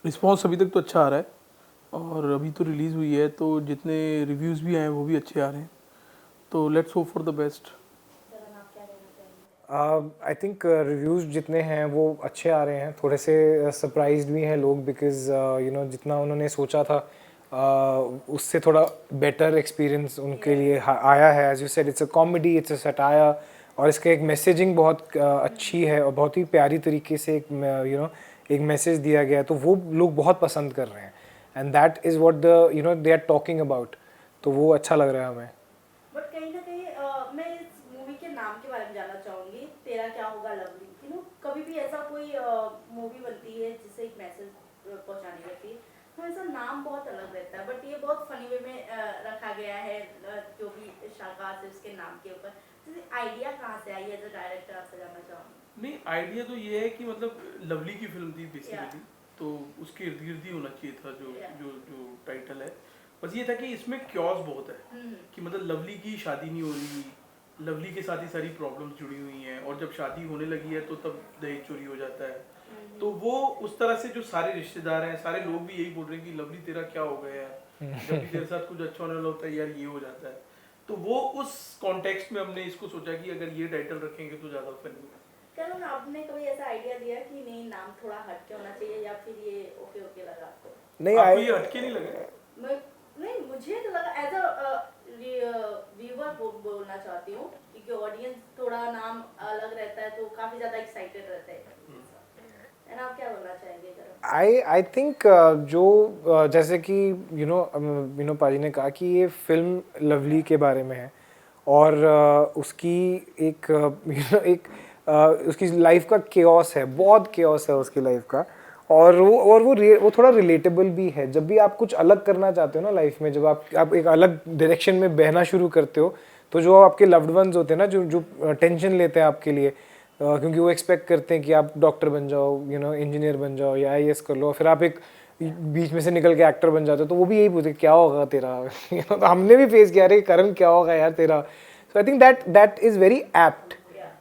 Response अभी तक तो अच्छा आ रहा है, और अभी तो रिलीज़ हुई है तो जितने रिव्यूज़ भी आए हैं वो भी अच्छे आ रहे हैं, तो let's hope for the best. I think reviews जितने हैं वो अच्छे आ रहे हैं, थोड़े से सरप्राइज्ड भी हैं लोग, बिकॉज जितना उन्होंने सोचा था उससे थोड़ा बेटर एक्सपीरियंस उनके लिए आया है। As you said, it's a comedy, it's a satire, और इसका एक मैसेजिंग बहुत अच्छी है और बहुत ही प्यारी तरीके से एक एक मैसेज दिया गया है, तो वो लोग बहुत पसंद कर रहे हैं, and that is what they are talking about, तो वो अच्छा लग रहा है हमें। बट कहीं ना कहीं मैं इस मूवी के नाम के बारे में जानना चाहूंगी, तेरा क्या होगा लवली। कभी भी ऐसा कोई मूवी बनती है जिससे एक मैसेज पहुंचानी रहती है, तो ऐसा नाम बहुत अलग रहता है, बट ये बहुत फनी वे में रखा गया है, जो भी शाहकार से उसके नाम के ऊपर। आइडिया कहाँ से आई एज अ डायरेक्टर, आपसे जानना चाहूंगी। नहीं, आइडिया तो ये है कि मतलब लवली की फिल्म थी बेसिकली, तो उसके इर्द गिर्द ही होना चाहिए था जो जो जो टाइटल है। बस ये था कि इसमें क्योस बहुत है कि मतलब लवली की शादी नहीं हो रही, लवली के साथ ही सारी प्रॉब्लम्स जुड़ी हुई हैं, और जब शादी होने लगी है तो तब दहेज चोरी हो जाता है। तो वो उस तरह से जो सारे रिश्तेदार हैं, सारे लोग भी यही बोल रहे हैं कि लवली तेरा क्या हो गया यार, जब भी तेरे साथ कुछ अच्छा होने वाला होता है यार ये हो जाता है। तो वो उस कॉन्टेक्स्ट में हमने इसको सोचा कि अगर ये टाइटल रखेंगे तो ज़्यादा फनी है। करण, आपने कभी ऐसा आइडिया दिया कि नहीं नाम थोड़ा हटके होना चाहिए, या फिर ये ओके ओके लगा आपको? नहीं, आपको ये हटके नहीं लगा? नहीं, मुझे तो लगा एज अ व्यूअर बोलना चाहती हूँ, क्योंकि ऑडियंस थोड़ा नाम अलग रहता है तो काफी ज्यादा एक्साइटेड रहते हैं। एंड आप क्या बोलना चाहेंगे करण? आई थिंक जो जैसे कि पाजी ने कहा कि ये फिल्म लवली के बारे में है, और उसकी एक एक उसकी लाइफ का केओस है, बहुत केओस है उसकी लाइफ का, और वो थोड़ा रिलेटेबल भी है। जब भी आप कुछ अलग करना चाहते हो ना लाइफ में, जब आप एक अलग डायरेक्शन में बहना शुरू करते हो, तो जो आपके लव्ड वंस होते हैं ना, जो जो टेंशन लेते हैं आपके लिए, क्योंकि वो एक्सपेक्ट करते हैं कि आप डॉक्टर बन जाओ, इंजीनियर बन जाओ या आईएएस कर लो, फिर आप एक बीच में से निकल के एक्टर बन जाते हो, तो वो भी यही पूछते क्या होगा तेरा। तो हमने भी फेस किया, अरे करण क्या होगा यार तेरा। So I think that is very apt,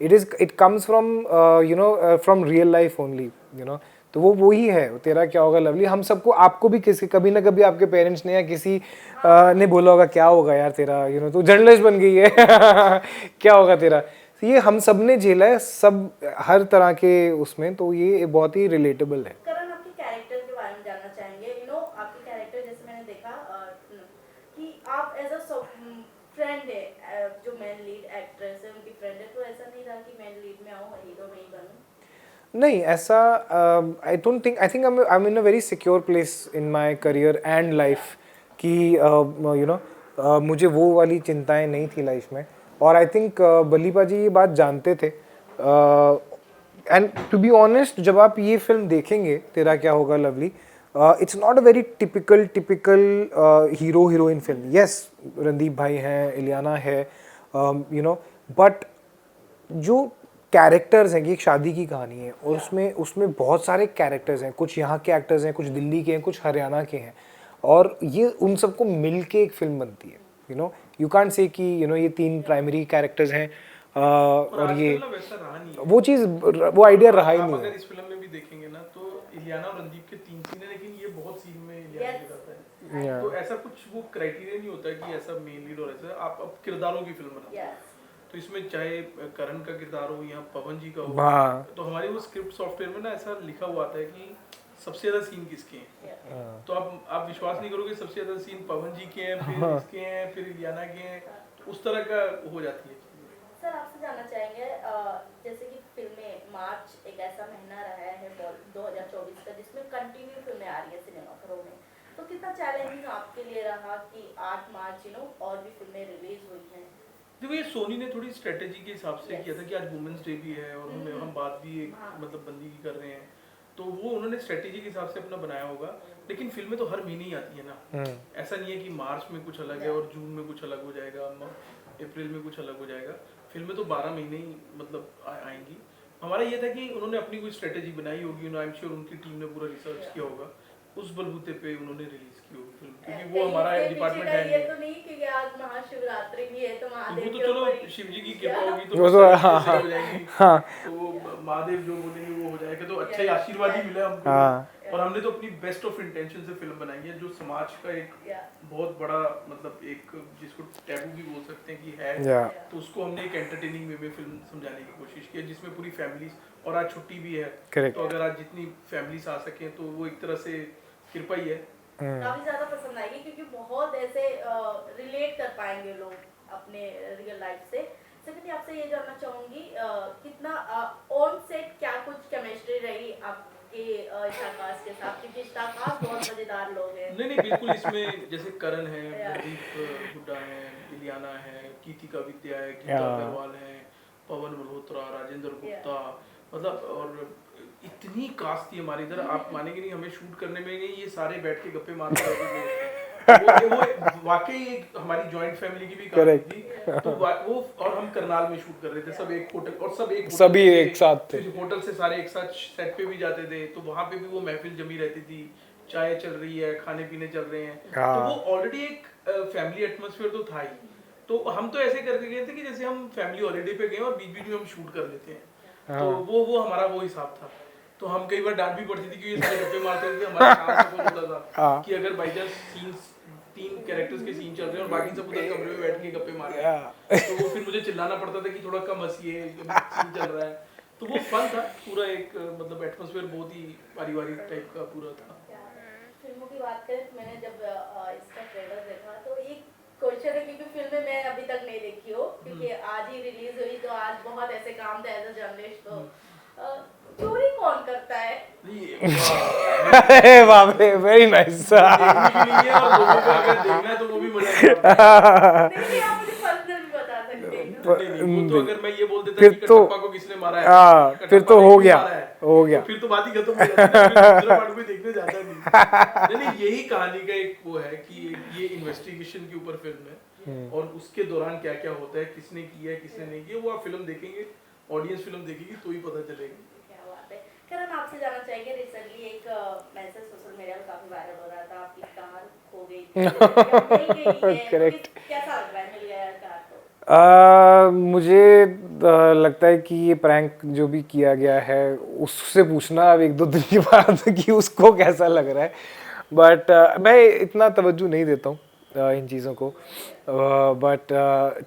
it comes from from real life only, तो वो वही है, तेरा क्या होगा लवली। हम सबको, आपको भी किसी कभी ना कभी आपके पेरेंट्स ने या किसी ने बोला होगा क्या होगा यार तेरा, तो जर्नलिस्ट बन गई है क्या होगा तेरा। तो ये हम सब ने झेला है, सब हर तरह के उसमें, तो ये बहुत ही रिलेटेबल है। करण, आपके कैरेक्टर के बारे में जानना चाहेंगे। आपके कैरेक्टर जैसे मैंने देखा कि आप एज अ फ्रेंड है, जो मेन लीड एक्ट्रेस है उनकी फ्रेंड है, तो ऐसा नहीं रहा कि मेन लीड में आऊँ और हीरो में ही बनूँ? नहीं, ऐसा I don't think, I think I am in a very secure place in my career and life, कि मुझे वो वाली चिंताएं नहीं थी लाइफ में, और आई थिंक बल्ली पाजी ये बात जानते थे। एंड टू बी ऑनेस्ट, जब आप ये फिल्म देखेंगे तेरा क्या होगा lovely, it's not a very typical hero heroine film. Yes, Randeep भाई हैं, इलियाना है, बट जो कैरेक्टर्स हैं कि एक शादी की कहानी है, और उसमें बहुत सारे कैरेक्टर्स हैं, कुछ यहाँ के एक्टर्स हैं, कुछ दिल्ली के हैं, कुछ हरियाणा के हैं, और ये उन सबको मिल के एक फिल्म बनती है। यू कांट से कि ये 3 प्राइमरी कैरेक्टर्स हैं, और ये वैसा रहा नहीं है। वो चीज़, वो आइडिया रहा ही आप नहीं अगर है। इस फिल्म में भी देखेंगे ना तो इलियाना और रणदीप के 3 सीन है, लेकिन ये बहुत सीन में इलियाना के रहता है। तो ऐसा कुछ वो क्राइटेरिया नहीं होता कि ऐसा मेन लीड, और ऐसा आप अब किरदारों की फिल्म बनाते हैं, तो इसमें चाहे करण का किरदार हो या पवन जी का हो, तो हमारे वो स्क्रिप्ट सॉफ्टवेयर में ना ऐसा लिखा हुआ आता है कि सबसे ज्यादा सीन किसके हैं। तो आप विश्वास नहीं करोगे, सबसे ज्यादा सीन पवन जी के हैं, फिर इसके हैं, फिर इलियाना के हैं, तो उस तरह का हो जाती है। सर, आपसे जानना चाहेंगे, जैसे कि फिल्में, मार्च एक ऐसा महीना रहा है 2024 का जिसमें कंटिन्यू फिल्में आ रही है सिनेमाघरों में, तो कितना चैलेंजिंग आपके लिए रहा कि 8 मार्च और भी फिल्में रिलीज हुई हैं? देखो, ये सोनी ने थोड़ी स्ट्रेटेजी के हिसाब से किया था कि आज वुमेंस डे भी है और हम बात भी एक मतलब बंदी की कर रहे हैं, तो वो उन्होंने स्ट्रेटेजी के हिसाब से अपना बनाया होगा। लेकिन फिल्में तो हर महीने ही आती है ना, ऐसा नहीं है कि मार्च में कुछ अलग है और जून में कुछ अलग हो जाएगा, अप्रैल में कुछ अलग हो जाएगा। फिल्में तो 12 महीने ही मतलब आएंगी। हमारा ये था कि उन्होंने अपनी कोई स्ट्रेटेजी बनाई होगी, आई एम श्योर उनकी टीम ने पूरा रिसर्च किया होगा, उस बलबूते पे उन्होंने रिलीज की होगी फिल्म, क्योंकि वो हमारा डिपार्टमेंट है ये तो नहीं क्योंकि आज महाशिवरात्रि भी है, तो महादेव वो तो चलो शिव जी की कृपा होगी तो वो तो सारी चीजें सही हो जाएंगी। तो वो महादेव जो बोलेंगे वो हो जाएगा, तो अच्छा ही आशीर्वाद ही मिला हमको। और हमने तो अपनी बेस्ट ऑफ इंटेंशन से फिल्म बनाई है, जो समाज का एक बहुत बड़ा मतलब एक जिसको टैबू भी बोल सकते हैं कि है, तो उसको हमने एक एंटरटेनिंग वे में फिल्म समझाने की कोशिश की है, जिसमें पूरी फैमिली, और आज छुट्टी भी है, तो अगर आज जितनी फैमिलीज आ सके तो वो एक तरह से कृपा ही है। काफी ज्यादा पसंद आएगी क्योंकि बहुत ऐसे रिलेट कर पाएंगे लोग अपने रियल लाइफ से। सेकंडली आपसे ये जानना चाहूंगी कितना ऑन सेट क्या कुछ केमिस्ट्री रही आपके शाकाश के साथ, क्योंकि शाकाश बहुत मजेदार लोग हैं। नहीं बिल्कुल, इसमें जैसे करण है, प्रदीप हुड्डा है, इलियाना है, कीतिका विद्या है, गीता अग्रवाल है, पवन मल्होत्रा, राजेंद्र गुप्ता, मतलब और इतनी कास्ट थी हमारी इधर, आप मानेंगे नहीं, हमें शूट करने में नहीं ये सारे बैठ के गप्पे मारते रहते थे। वो वाकई एक हमारी जॉइंट फैमिली की भी कहानी थी, तो वो और हम करनाल में शूट कर रहे थे, सब एक होटल, और सभी एक साथ थे, होटल से सारे एक साथ सेट पे भी जाते थे, तो वहाँ पे भी वो महफिल जमी रहती थी, चाय चल रही है, खाने पीने चल रहे हैं, तो वो ऑलरेडी एक फैमिली एटमॉस्फेयर तो था ही। तो हम तो ऐसे करके गए थे कि जैसे हम फैमिली हॉलीडे पे गए और बीच बीच में हम शूट कर लेते हैं, तो वो हमारा वो हिसाब था। तो हम कई बार डांट भी पड़ती थी कि ये सारे गप्पे मारते थे, हमारा खास सपोर्ट होता था कि अगर बाई चांस सीन्स 3 कैरेक्टर्स के सीन चल रहे हैं और बाकी सब उधर कमरे में बैठ के गप्पे मार रहे हैं, तो वो फिर मुझे चिल्लाना पड़ता था कि थोड़ा कम हंसिए, सीन चल रहा है। तो वो फन था पूरा, एक मतलब एटमॉस्फेयर बहुत ही पारिवारिक टाइप का पूरा था। फिल्मों की बात करें तो मैंने जब इसका ट्रेलर देखा तो एक क्वेश्चन है, क्योंकि फिल्में मैं अभी तक नहीं देखी हो, क्योंकि आज ही रिलीज हुई, तो आज बहुत ऐसे काम थे एज अ जर्नलिस्ट, तो चोरी कौन करता है? बाप रे, वेरी नाइस। देखना तो वो भी मजा आएगा। नहीं, आप मुझे पर्सनल भी बता सकते हैं। नहीं, तो अगर मैं ये बोल देता कि कटप्पा को किसने मारा है, फिर तो हो गया, तो फिर तो बात ही खत्म हो जाती है, दूसरा पार्ट कोई देखने जाता नहीं। यही कहानी का एक वो है कि ये इन्वेस्टिगेशन के ऊपर फिल्म है, और उसके दौरान क्या क्या होता है, किसने किया है किसने नहीं किया, वो आप फिल्म देखेंगे, ऑडियंस फिल्म देखेगी तो ही पता चलेगा। करण, आपसे जानना चाहेंगे, रिसेंटली एक मैसेज सोशल मीडिया में काफी वायरल हो रहा था, आपकी कार खो गई थी, करेक्ट, कैसा लग रहा है मिल गया कार तो? मुझे लगता है कि ये प्रैंक जो भी किया गया है उससे पूछना अब 1-2 दिन की बात है कि उसको कैसा लग रहा है, बट मैं इतना तवज्जो नहीं देता हूँ इन चीज़ों को, बट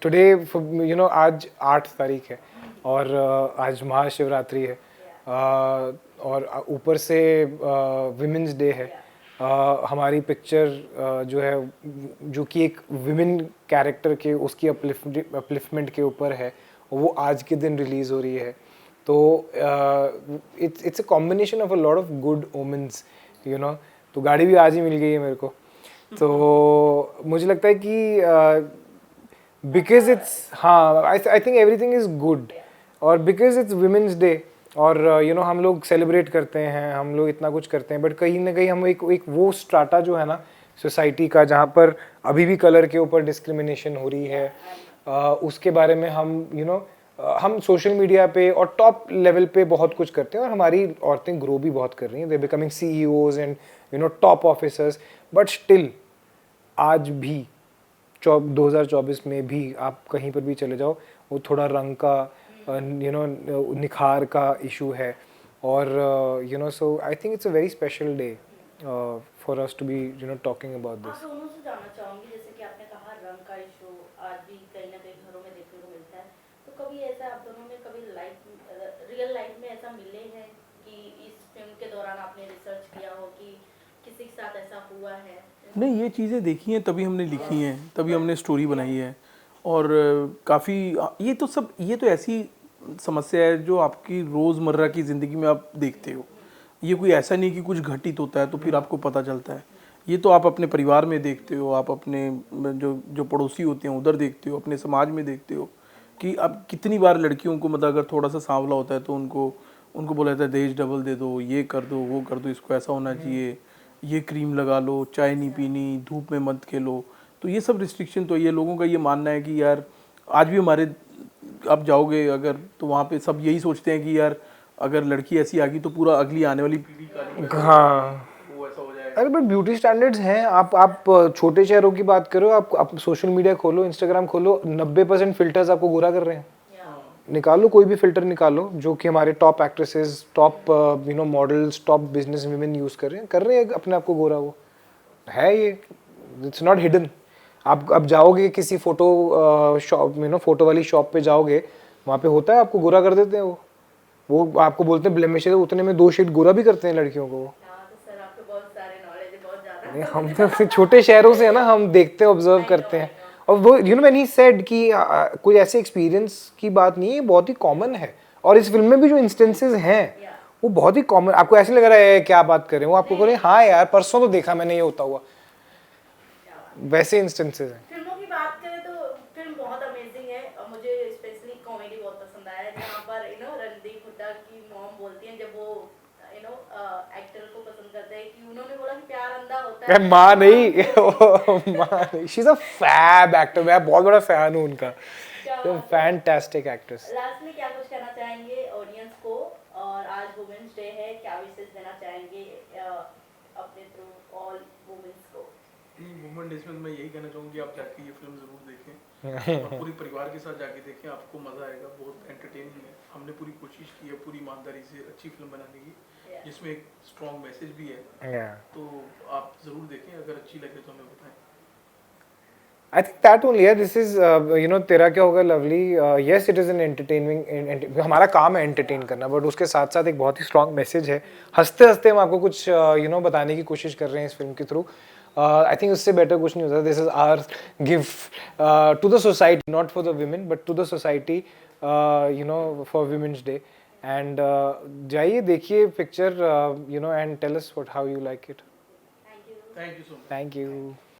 टुडे यू नो आज 8 तारीख है और आज महाशिवरात्रि है, और ऊपर से विमेंस डे है। हमारी पिक्चर जो है, जो कि एक विमेन कैरेक्टर के उसकी अपलिफ्टमेंट के ऊपर है, वो आज के दिन रिलीज़ हो रही है, तो it's a combination of a lot of good omens, you know. तो गाड़ी भी आज ही मिल गई है मेरे को, तो मुझे लगता है कि बिकॉज इट्स, हाँ, I think everything is good, और बिकॉज इट्स विमेंस डे, और यू नो हम लोग सेलिब्रेट करते हैं, हम लोग इतना कुछ करते हैं, बट कहीं ना कहीं हम एक वो स्ट्राटा जो है ना सोसाइटी का, जहाँ पर अभी भी कलर के ऊपर डिस्क्रिमिनेशन हो रही है, उसके बारे में हम यू नो हम सोशल मीडिया पे और टॉप लेवल पे बहुत कुछ करते हैं, और हमारी औरतें ग्रो भी बहुत कर रही हैं, they becoming CEOs and you know top officers, but still आज भी 2024 में भी आप कहीं पर भी चले जाओ, वो थोड़ा रंग का यू नो निखार का इशू है, और you know so I think it's a very special day for us to be you know talking about this. आप दोनों से जानना चाहूंगी, जैसे कि आपने कहा रंग का इशू आज भी कहीं ना कहीं घरों में देखने को मिलता है, तो कभी ऐसा आप दोनों ने कभी रियल लाइफ में ऐसा मिले हैं कि इस फिल्म के दौरान आपने रिसर्च किया हो कि किसी के साथ ऐसा हुआ है? नहीं, ये चीज़ें देखी हैं तभी हमने लिखी हैं, तभी हमने स्टोरी बनाई है, और काफ़ी ये तो ऐसी समस्या है जो आपकी रोज़मर्रा की ज़िंदगी में आप देखते हो, ये कोई ऐसा नहीं कि कुछ घटित होता है तो फिर आपको पता चलता है, ये तो आप अपने परिवार में देखते हो, आप अपने जो पड़ोसी होते हैं उधर देखते हो, अपने समाज में देखते हो कि अब कितनी बार लड़कियों को मतलब अगर थोड़ा सा सांवला होता है तो उनको बोला जाता है दहेज डबल दे दो, ये कर दो, वो कर दो, इसको ऐसा होना चाहिए, ये क्रीम लगा लो, चाय नहीं पीनी, धूप में मत खेलो, तो ये सब रिस्ट्रिक्शन तो ये लोगों का ये मानना है कि यार आज भी हमारे आप जाओगे अगर तो वहाँ पे सब यही सोचते हैं कि यार अगर लड़की ऐसी आ गई तो पूरा अगली आने वाली पीढ़ी का हाँ वो ऐसा हो जाएगा। अरे बट ब्यूटी स्टैंडर्ड्स हैं, आप छोटे शहरों की बात करो, आप सोशल मीडिया खोलो, इंस्टाग्राम खोलो, 90% फिल्टर्स आपको गोरा कर रहे हैं, निकालो कोई भी फिल्टर निकालो जो कि हमारे top actresses, top models, top business women use कर रहे हैं अपने आप को गोरा। वो है ये, इट्स नॉट हिडन। आप अब जाओगे किसी फोटो शॉप फोटो वाली शॉप पे जाओगे, वहाँ पे होता है, आपको गोरा कर देते हैं वो आपको बोलते हैं ब्लेमिश है, उतने में 2 शेड गोरा भी करते हैं लड़कियों को। हाँ, तो सर आपको बहुत सारे नॉलेज है, बहुत ज्यादा। नहीं, हम तो छोटे शहरों से है ना, हम देखते हैं, ऑब्जर्व करते हैं। और वो व्हेन ही सेड कि कोई ऐसे एक्सपीरियंस की बात नहीं है, बहुत ही कॉमन है। और इस फिल्म में भी जो इंस्टेंसेस हैं वो बहुत ही कॉमन, आपको ऐसे लग रहा है क्या बात कर रहे हैं, वो आपको कह रहे हैं हाँ यार परसों तो देखा मैंने ये होता हुआ, वैसे इंस्टेंसेस हैं। फिल्मों की बात करें तो फिल्म बहुत अमेजिंग है और मुझे स्पेशली कॉमेडी बहुत पसंद आया है, जहाँ पर रणदीप हुड्डा की मॉम बोलती हैं जब वो एक्टर को पसंद करते हैं कि उन्होंने बोला कि प्यार अंधा होता है, माँ नहीं माँ नहीं, she is a fab actor, मैं बहुत बड़ा फैन हूँ उनका, फैंटास्टिक एक्ट्रेस। लास्ट में क्या कुछ कहना चाहेंगे ऑडियंस को, और आज वुमेन्स डे है, क्या विशेष देना चाहेंगे अपने थ्रू ऑल वुमेन्स को? वुमेन डेज में मैं यही कहना चाहूँगी, आप जाके ये फिल्म जरूर देखें और पूरी परिवार के साथ जाके देखें, आपको मज़ा आएगा, बहुत एंटरटेनिंग है। हमने पूरी कोशिश की है पूरी ईमानदारी से अच्छी फिल्म बनाने की, जिसमें एक स्ट्रॉन्ग मैसेज भी है, तो आप ज़रूर देखें, अगर अच्छी लगे तो हमें बताएं। I think that only है, this is तेरा क्या होगा lovely, yes it is an entertaining, हमारा काम है एंटरटेन करना, बट उसके साथ साथ एक बहुत ही स्ट्रॉन्ग मैसेज है। हंसते हंसते हम आपको कुछ बताने की कोशिश कर रहे हैं इस फिल्म के थ्रू। आई थिंक उससे बेटर कुछ नहीं होता। This is our gift to the society, not for the women but to the society, for women's day. And जाइए देखिए picture and tell us what how you like it. Thank you. Thank you so much. Thank you.